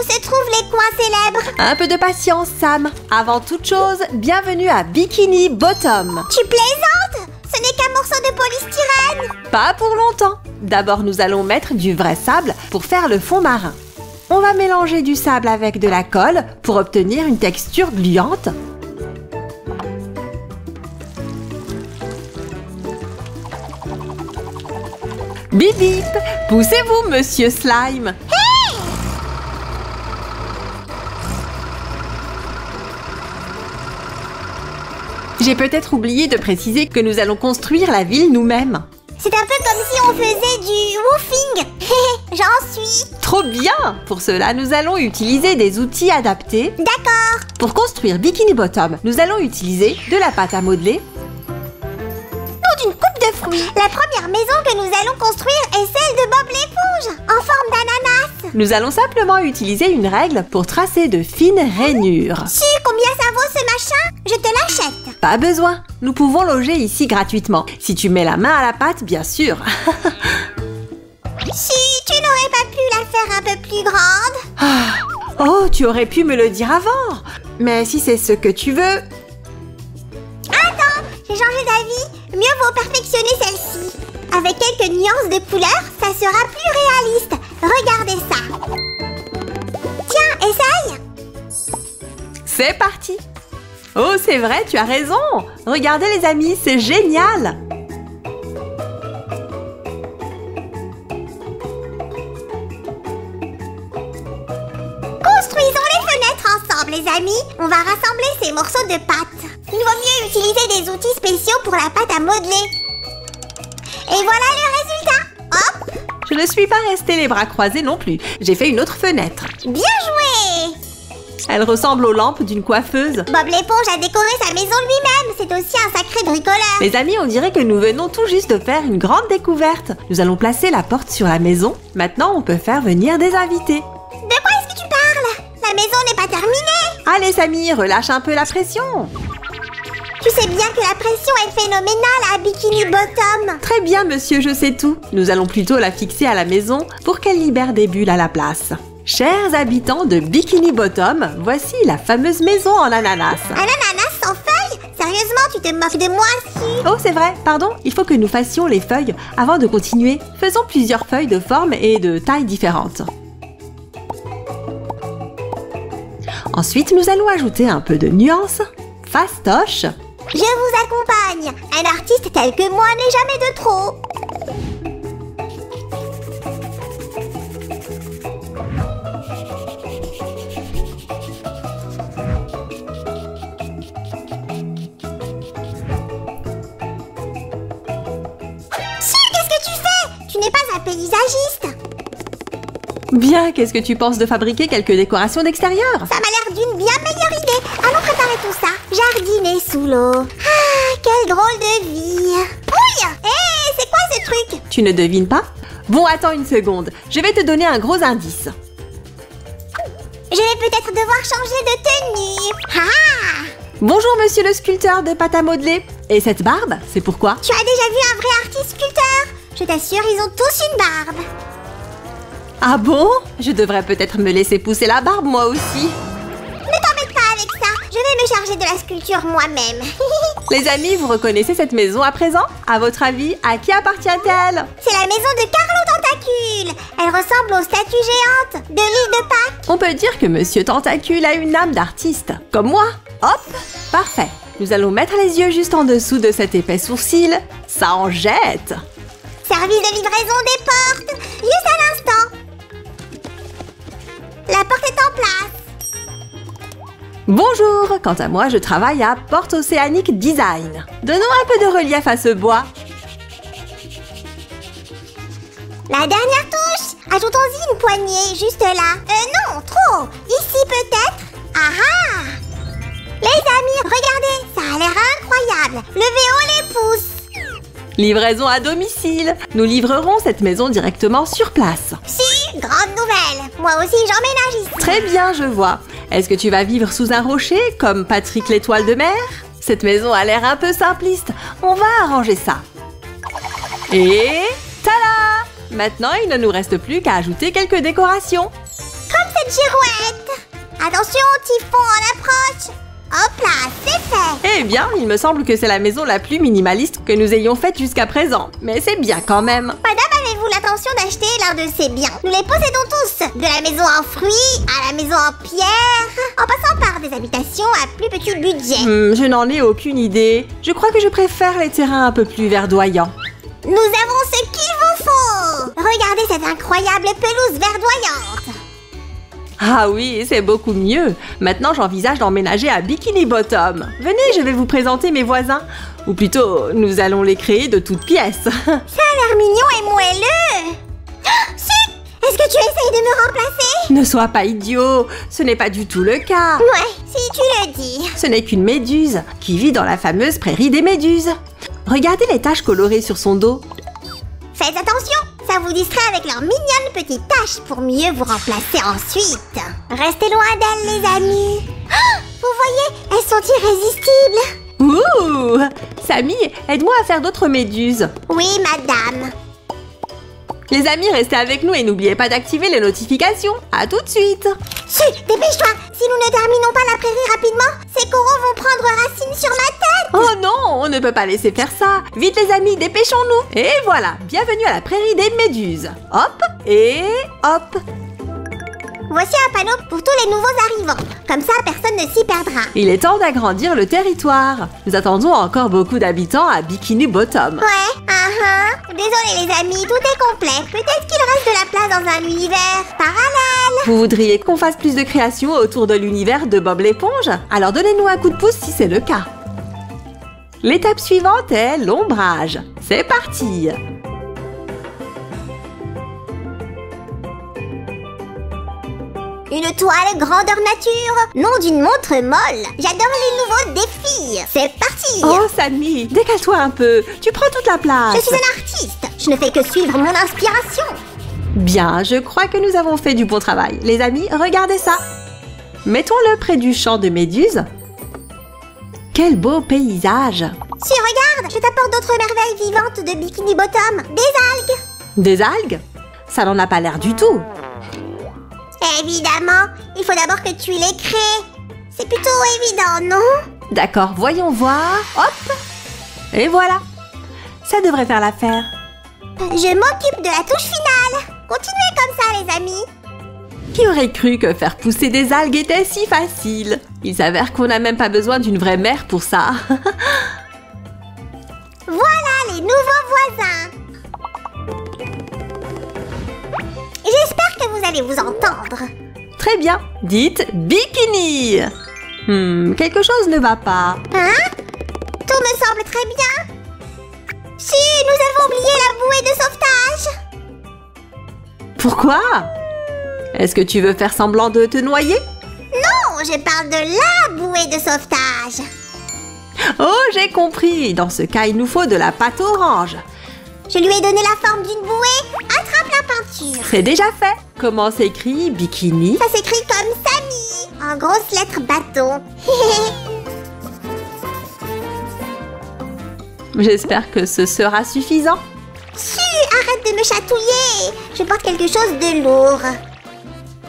Où se trouvent les coins célèbres? Un peu de patience, Sam. Avant toute chose, bienvenue à Bikini Bottom. Tu plaisantes? Ce n'est qu'un morceau de polystyrène. Pas pour longtemps. D'abord, nous allons mettre du vrai sable pour faire le fond marin. On va mélanger du sable avec de la colle pour obtenir une texture gluante. Bip bip! Poussez-vous, monsieur Slime! Hey! J'ai peut-être oublié de préciser que nous allons construire la ville nous-mêmes. C'est un peu comme si on faisait du woofing. J'en suis. Trop bien! Pour cela, nous allons utiliser des outils adaptés. D'accord. Pour construire Bikini Bottom, nous allons utiliser de la pâte à modeler, D'une coupe de fruits. La première maison que nous allons construire est celle de Bob l'éponge, en forme d'ananas. nous allons simplement utiliser une règle pour tracer de fines rainures. Tu sais combien ça vaut ce machin? Je te l'achète. Pas besoin, nous pouvons loger ici gratuitement. Si tu mets la main à la pâte, bien sûr. Si tu n'aurais pas pu la faire un peu plus grande. Oh, tu aurais pu me le dire avant. Mais si c'est ce que tu veux... Attends, j'ai changé d'avis. Mieux vaut perfectionner celle-ci. Avec quelques nuances de couleurs, ça sera plus réaliste. Regardez ça. Tiens, essaye. C'est parti. Oh, c'est vrai, tu as raison. Regardez les amis, c'est génial. Construisons les fenêtres ensemble, les amis. On va rassembler ces morceaux de pâte. Il vaut mieux utiliser des outils spéciaux pour la pâte à modeler. Et voilà le résultat. Hop, Je ne suis pas restée les bras croisés non plus. J'ai fait une autre fenêtre. bien joué. Elle ressemble aux lampes d'une coiffeuse. Bob l'éponge a décoré sa maison lui-même. C'est aussi un sacré bricoleur. Les amis, on dirait que nous venons tout juste de faire une grande découverte. Nous allons placer la porte sur la maison. Maintenant, on peut faire venir des invités. De quoi est-ce que tu parles? La maison n'est pas terminée. Allez, Samy, relâche un peu la pression. Tu sais bien que la pression est phénoménale à Bikini Bottom. Très bien, monsieur, je sais tout. Nous allons plutôt la fixer à la maison pour qu'elle libère des bulles à la place. Chers habitants de Bikini Bottom, voici la fameuse maison en ananas. Un ananas sans feuilles? Sérieusement, tu te moques de moi, si? Oh, c'est vrai, pardon, il faut que nous fassions les feuilles avant de continuer. Faisons plusieurs feuilles de formes et de tailles différentes. Ensuite, nous allons ajouter un peu de nuance. Fastoche. Je vous accompagne. Un artiste tel que moi n'est jamais de trop. Si, qu'est-ce que tu fais? Tu n'es pas un paysagiste. Bien, qu'est-ce que tu penses de fabriquer quelques décorations d'extérieur? Ça m'a l'air d'une bien meilleure idée. Allons préparer tout ça. Jardiner sous l'eau. Ah, quelle drôle de vie. Ouille! Hé, c'est quoi ce truc? Tu ne devines pas? Bon, attends une seconde. Je vais te donner un gros indice. Je vais peut-être devoir changer de tenue. Ah! Bonjour, monsieur le sculpteur de pâte à modeler. Et cette barbe, c'est pourquoi? Tu as déjà vu un vrai artiste sculpteur? Je t'assure, ils ont tous une barbe. Ah bon? Je devrais peut-être me laisser pousser la barbe, moi aussi. Ne t'embête pas avec ça. Je vais me charger de la sculpture moi-même. Les amis, vous reconnaissez cette maison à présent? À votre avis, à qui appartient-elle? C'est la maison de Carlo Tentacule. Elle ressemble aux statues géantes de l'île de Pâques. On peut dire que monsieur Tentacule a une âme d'artiste. Comme moi. Hop! Parfait. Nous allons mettre les yeux juste en dessous de cet épais sourcil. Ça en jette! Service de livraison des portes. Juste à l'instant. La porte est en place. Bonjour! Quant à moi, je travaille à Porte Océanique Design. Donnons un peu de relief à ce bois. La dernière touche. Ajoutons-y une poignée, juste là. Non, trop. Ici peut-être. Ah ah! Les amis, regardez, ça a l'air incroyable. Levez haut les pouces. Livraison à domicile. Nous livrerons cette maison directement sur place. Si, grande nouvelle. Moi aussi, j'emménage ici. Très bien, je vois. Est-ce que tu vas vivre sous un rocher, comme Patrick l'étoile de mer? Cette maison a l'air un peu simpliste. On va arranger ça. Et... tada! Maintenant, il ne nous reste plus qu'à ajouter quelques décorations. Comme cette girouette. Attention, typhon en approche. Hop là, c'est fait. Eh bien, il me semble que c'est la maison la plus minimaliste que nous ayons faite jusqu'à présent. Mais c'est bien quand même. Madame, avez-vous l'intention d'acheter l'un de ces biens? Nous les possédons tous. De la maison en fruits à la maison en pierre, en passant par des habitations à plus petit budget. Je n'en ai aucune idée. Je crois que je préfère les terrains un peu plus verdoyants. Nous avons ce qu'il vous faut. Regardez cette incroyable pelouse verdoyante. Ah oui, c'est beaucoup mieux. Maintenant, j'envisage d'emménager à Bikini Bottom. Venez, je vais vous présenter mes voisins. Ou plutôt, nous allons les créer de toutes pièces. Ça a l'air mignon et moelleux. Chut! Est-ce que tu essayes de me remplacer? Ne sois pas idiot, ce n'est pas du tout le cas. Ouais, si tu le dis. Ce n'est qu'une méduse qui vit dans la fameuse prairie des méduses. Regardez les taches colorées sur son dos. Faites attention, ça vous distrait avec leurs mignonnes petites taches pour mieux vous remplacer ensuite. Restez loin d'elles, les amis. Oh, vous voyez, elles sont irrésistibles. Ouh! Samy, aide-moi à faire d'autres méduses. Oui, madame. Les amis, restez avec nous et n'oubliez pas d'activer les notifications. À tout de suite. Chut, dépêche-toi. Si nous ne terminons pas la prairie rapidement, ces coraux vont prendre racine sur ma tête. Oh non, on ne peut pas laisser faire ça. Vite les amis, dépêchons-nous. Et voilà, bienvenue à la prairie des méduses. Hop et hop. Voici un panneau pour tous les nouveaux arrivants. Comme ça, personne ne s'y perdra. Il est temps d'agrandir le territoire. Nous attendons encore beaucoup d'habitants à Bikini Bottom. Ouais, Désolé les amis, tout est complet. Peut-être qu'il reste de la place dans un univers parallèle. Vous voudriez qu'on fasse plus de créations autour de l'univers de Bob l'éponge? Alors donnez-nous un coup de pouce si c'est le cas. L'étape suivante est l'ombrage. C'est parti! Une toile grandeur nature, nom d'une montre molle. J'adore les nouveaux défis. C'est parti. Oh Samy, décale-toi un peu. Tu prends toute la place. Je suis un artiste. Je ne fais que suivre mon inspiration. Bien, je crois que nous avons fait du bon travail. Les amis, regardez ça. Mettons-le près du champ de méduses. Quel beau paysage. Si, regarde, je t'apporte d'autres merveilles vivantes de Bikini Bottom. Des algues. Des algues? Ça n'en a pas l'air du tout. Évidemment, il faut d'abord que tu les crées. C'est plutôt évident, non? D'accord, voyons voir. Hop! Et voilà. Ça devrait faire l'affaire. Je m'occupe de la touche finale. Continuez comme ça, les amis. Qui aurait cru que faire pousser des algues était si facile? Il s'avère qu'on n'a même pas besoin d'une vraie mère pour ça. Voilà les nouveaux voisins. J'espère que vous allez vous entendre. Très bien. Dites bikini. Quelque chose ne va pas. Hein? Tout me semble très bien. Si, nous avons oublié la bouée de sauvetage. Pourquoi? Est-ce que tu veux faire semblant de te noyer? Non, je parle de la bouée de sauvetage. Oh, j'ai compris. Dans ce cas, il nous faut de la pâte orange. Je lui ai donné la forme d'une bouée. Attrape la peinture. C'est déjà fait. Comment s'écrit bikini? Ça s'écrit comme Samy, en grosses lettres bâton. J'espère que ce sera suffisant. Chut, arrête de me chatouiller. Je porte quelque chose de lourd.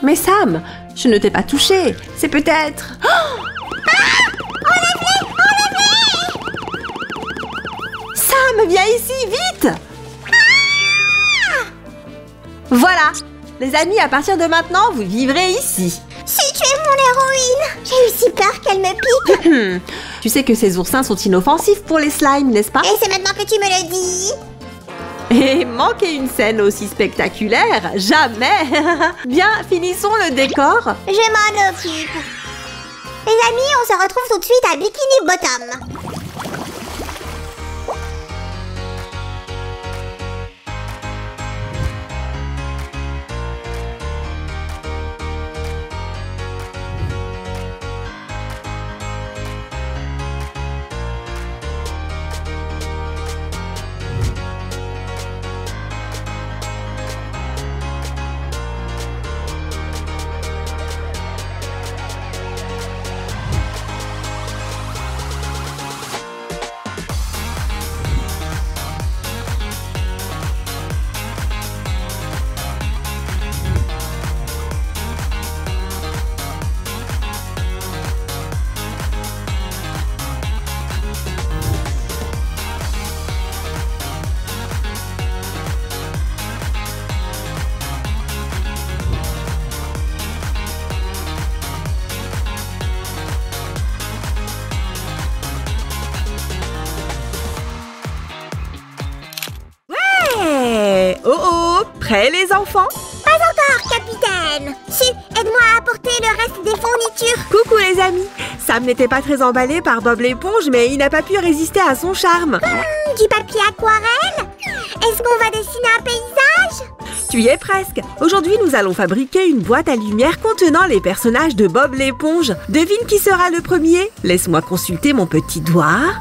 Mais Sam, je ne t'ai pas touché. C'est peut-être... Oh! Enlève-les, enlève-les. Sam, viens ici, vite! Voilà. Les amis, à partir de maintenant, vous vivrez ici. Si tu es mon héroïne. J'ai eu si peur qu'elle me pique. Tu sais que ces oursins sont inoffensifs pour les slimes, n'est-ce pas? Et c'est maintenant que tu me le dis. Et manquer une scène aussi spectaculaire, jamais. Bien, finissons le décor. Je m'en occupe. Les amis, on se retrouve tout de suite à Bikini Bottom. Prêts les enfants? Pas encore, capitaine. Su, aide-moi à apporter le reste des fournitures. Coucou les amis. Sam n'était pas très emballé par Bob l'éponge, mais il n'a pas pu résister à son charme. Du papier aquarelle? Est-ce qu'on va dessiner un paysage? Tu y es presque. Aujourd'hui, nous allons fabriquer une boîte à lumière contenant les personnages de Bob l'éponge. Devine qui sera le premier? Laisse-moi consulter mon petit doigt.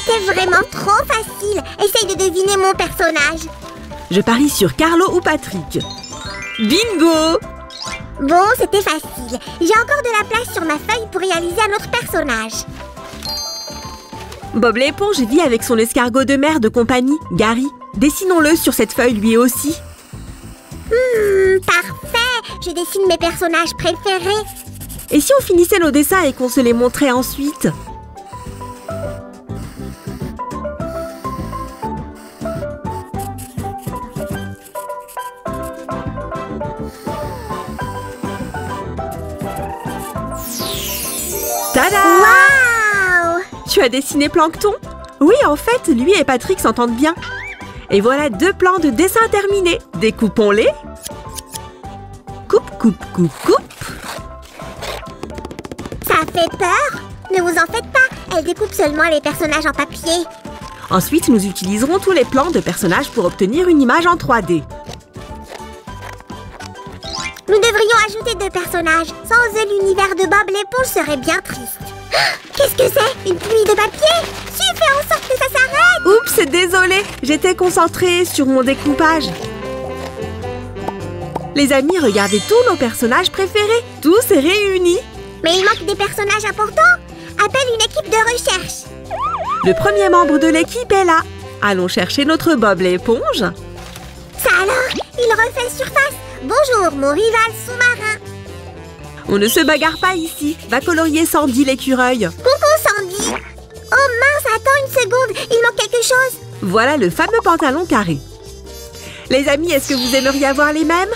C'était vraiment trop facile. Essaye de deviner mon personnage. Je parie sur Carlo ou Patrick. Bingo! Bon, c'était facile. J'ai encore de la place sur ma feuille pour réaliser un autre personnage. Bob l'éponge vit avec son escargot de mer de compagnie, Gary. Dessinons-le sur cette feuille lui aussi. Parfait. Je dessine mes personnages préférés. Et si on finissait nos dessins et qu'on se les montrait ensuite? Tada! Waouh! Tu as dessiné Plancton? Oui, en fait, lui et Patrick s'entendent bien. Et voilà 2 plans de dessin terminés. Découpons-les. Coupe, coupe, coupe, coupe. Ça fait peur? Ne vous en faites pas, elle découpe seulement les personnages en papier. Ensuite, nous utiliserons tous les plans de personnages pour obtenir une image en 3D. Nous devrions ajouter 2 personnages. Sans eux, l'univers de Bob l'éponge serait bien triste. Qu'est-ce que c'est? Une pluie de papier? Tu fais en sorte que ça s'arrête! Oups, désolé, j'étais concentrée sur mon découpage. Les amis, regardez tous nos personnages préférés. Tous réunis. Mais il manque des personnages importants. Appelle une équipe de recherche. Le premier membre de l'équipe est là. Allons chercher notre Bob l'éponge. Ça alors? Il refait surface. Bonjour, mon rival sous-marin. On ne se bagarre pas ici. Va colorier Sandy l'écureuil. Coucou, Sandy. Oh mince, attends une seconde. Il manque quelque chose. Voilà le fameux pantalon carré. Les amis, est-ce que vous aimeriez avoir les mêmes?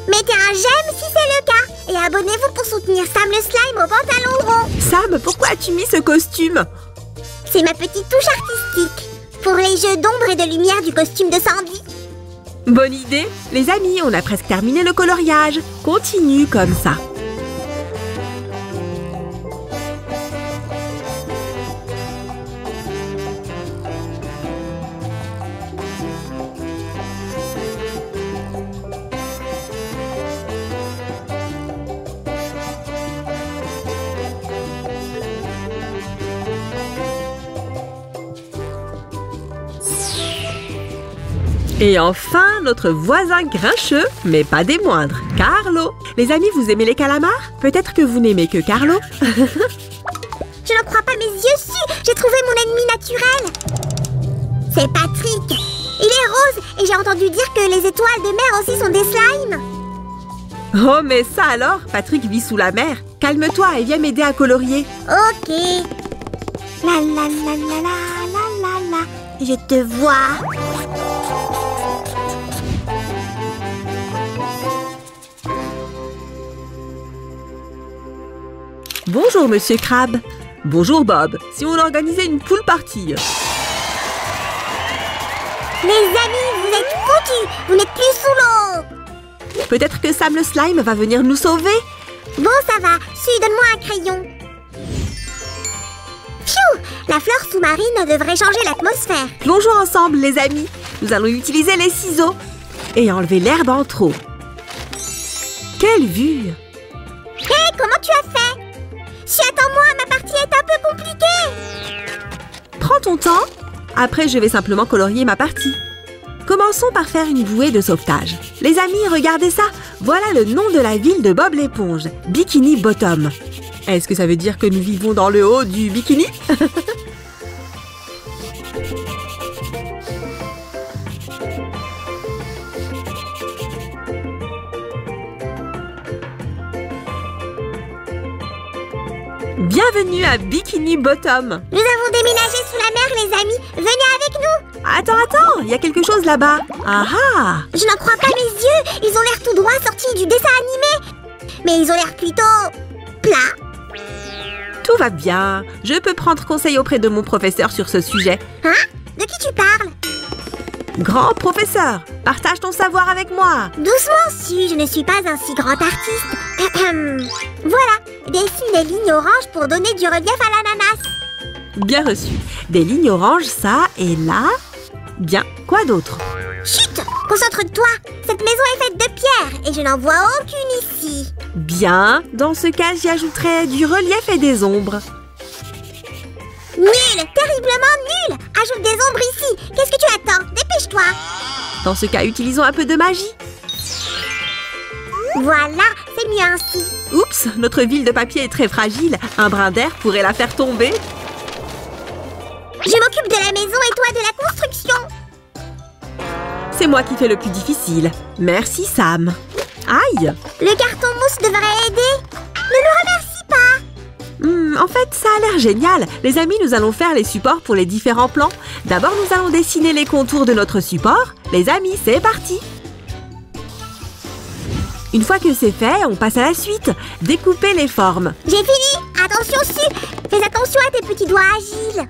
Mettez un j'aime si c'est le cas. Et abonnez-vous pour soutenir Sam le slime au pantalon rond. Sam, pourquoi as-tu mis ce costume? C'est ma petite touche artistique. Pour les jeux d'ombre et de lumière du costume de Sandy. Bonne idée. Les amis, on a presque terminé le coloriage. Continue comme ça. Et enfin, notre voisin grincheux, mais pas des moindres, Carlo. Les amis, vous aimez les calamars? Peut-être que vous n'aimez que Carlo. Je n'en crois pas mes yeux su. J'ai trouvé mon ennemi naturel. C'est Patrick. Il est rose et j'ai entendu dire que les étoiles de mer aussi sont des slimes. Oh, mais ça alors, Patrick vit sous la mer. Calme-toi et viens m'aider à colorier. Ok. La la la la la la la la. Je te vois. Bonjour, Monsieur Crabbe. Bonjour, Bob. Si on organisait une pool party. Les amis, vous êtes foutus. Vous n'êtes plus sous l'eau. Peut-être que Sam le slime va venir nous sauver. Bon, ça va. Su, donne-moi un crayon. Pfiou! La fleur sous-marine devrait changer l'atmosphère. Plongeons ensemble, les amis. Nous allons utiliser les ciseaux et enlever l'herbe en trop. Quelle vue! Hé, comment tu as fait? Si, attends-moi, ma partie est un peu compliquée. Prends ton temps. Après, je vais simplement colorier ma partie. Commençons par faire une bouée de sauvetage. Les amis, regardez ça. Voilà le nom de la ville de Bob l'éponge, Bikini Bottom. Est-ce que ça veut dire que nous vivons dans le haut du bikini? Bienvenue à Bikini Bottom. Nous avons déménagé sous la mer, les amis. Venez avec nous. Attends, il y a quelque chose là-bas. Ah ah! Je n'en crois pas mes yeux. Ils ont l'air tout droit sortis du dessin animé. Mais ils ont l'air plutôt plats. Tout va bien. Je peux prendre conseil auprès de mon professeur sur ce sujet. Hein? De qui tu parles? Grand professeur, partage ton savoir avec moi. Doucement, Su, je ne suis pas un si grand artiste. Voilà, dessine des lignes oranges pour donner du relief à l'ananas. Bien reçu. Des lignes oranges, ça et là. Bien, quoi d'autre? Chut! Concentre-toi! Cette maison est faite de pierre et je n'en vois aucune ici. Bien, dans ce cas, j'y ajouterai du relief et des ombres. Nul! Terriblement nul! Ajoute des ombres ici. Qu'est-ce que tu attends? Dépêche-toi! Dans ce cas, utilisons un peu de magie. Voilà, c'est mieux ainsi. Oups, notre ville de papier est très fragile. Un brin d'air pourrait la faire tomber. Je m'occupe de la maison et toi de la construction. C'est moi qui fais le plus difficile. Merci, Sam. Aïe! Le carton mousse devrait aider. Ne le remercie pas. En fait, ça a l'air génial. Les amis, nous allons faire les supports pour les différents plans. D'abord, nous allons dessiner les contours de notre support. Les amis, c'est parti! Une fois que c'est fait, on passe à la suite. Découper les formes. J'ai fini. Attention, Su. Fais attention à tes petits doigts agiles.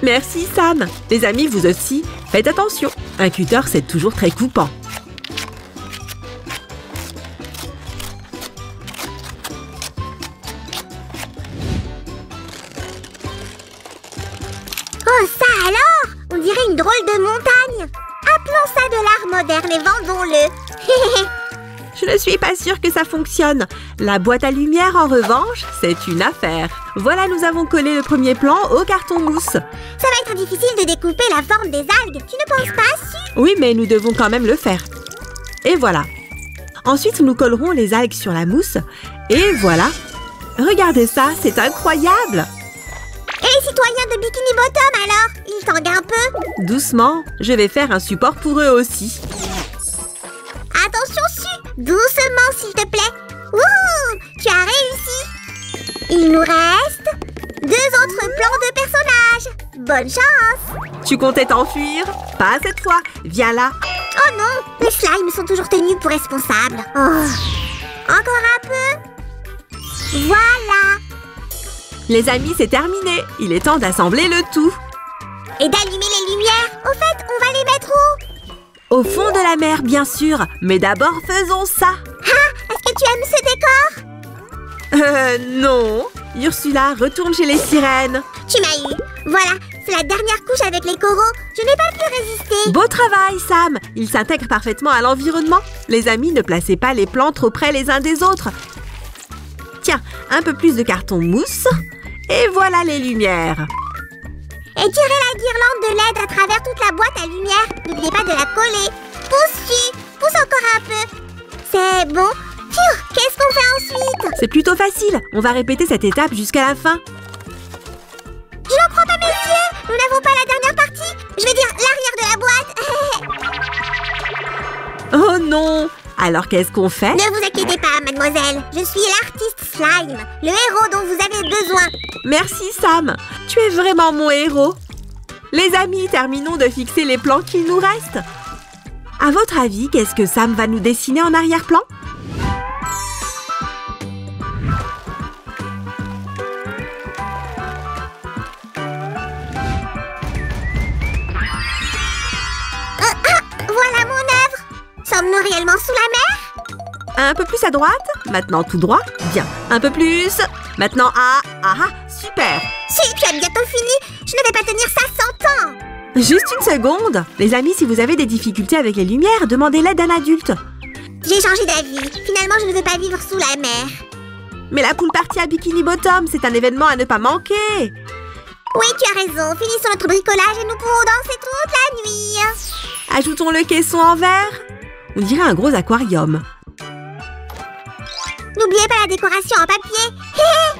Merci, Sam. Les amis, vous aussi, faites attention. Un cutter, c'est toujours très coupant. Oh, ça alors! On dirait une drôle de montagne. Appelons ça de l'art moderne et vendons-le. Je ne suis pas sûre que ça fonctionne. La boîte à lumière, en revanche, c'est une affaire. Voilà, nous avons collé le premier plan au carton mousse. Ça va être difficile de découper la forme des algues. Tu ne penses pas, Su? Oui, mais nous devons quand même le faire. Et voilà. Ensuite, nous collerons les algues sur la mousse. Et voilà. Regardez ça, c'est incroyable. Et les citoyens de Bikini Bottom, alors? Ils tanguent un peu? Doucement, je vais faire un support pour eux aussi. Attention, Su! Doucement, s'il te plaît. Wouhou! Tu as réussi. Il nous reste 2 autres plans de personnages. Bonne chance! Tu comptais t'enfuir? Pas cette fois. Viens là. Oh non! Les slimes sont toujours tenus pour responsables. Oh. Encore un peu. Voilà! Les amis, c'est terminé. Il est temps d'assembler le tout. Et d'allumer les lumières. Au fait, on va les mettre où? Au fond de la mer, bien sûr. Mais d'abord, faisons ça. Ah! Est-ce que tu aimes ce décor? Non. Ursula, retourne chez les sirènes. Tu m'as eu. Voilà, c'est la dernière couche avec les coraux. Je n'ai pas pu résister. Beau travail, Sam. Il s'intègre parfaitement à l'environnement. Les amis, ne placez pas les plans trop près les uns des autres. Tiens, un peu plus de carton mousse. Et voilà les lumières. Et tirez la guirlande de LED à travers toute la boîte à lumière. N'oubliez pas de la coller. Pousse-tu. Pousse encore un peu. C'est bon. Pfiou, qu'est-ce qu'on fait ensuite? C'est plutôt facile. On va répéter cette étape jusqu'à la fin. Je n'en crois pas mes yeux. Nous n'avons pas la dernière partie. Je veux dire l'arrière de la boîte. Oh non! Alors qu'est-ce qu'on fait? Ne vous inquiétez pas, mademoiselle. Je suis l'artiste Slime, le héros dont vous avez besoin. Merci, Sam. Tu es vraiment mon héros. Les amis, terminons de fixer les plans qu'il nous reste. À votre avis, qu'est-ce que Sam va nous dessiner en arrière-plan? Voilà mon œuvre. Sommes-nous réellement sous la mer? Un peu plus à droite. Maintenant tout droit. Bien. Un peu plus. Maintenant ah. Super. Si, tu as bientôt fini. Je ne vais pas tenir ça 100 ans. Juste une seconde. Les amis, si vous avez des difficultés avec les lumières, demandez l'aide d'un adulte. J'ai changé d'avis. Finalement, je ne veux pas vivre sous la mer. Mais la pool party à Bikini Bottom, c'est un événement à ne pas manquer. Oui, tu as raison. Finissons notre bricolage et nous pourrons danser toute la nuit. Ajoutons le caisson en verre. On dirait un gros aquarium. N'oubliez pas la décoration en papier. Hé hé.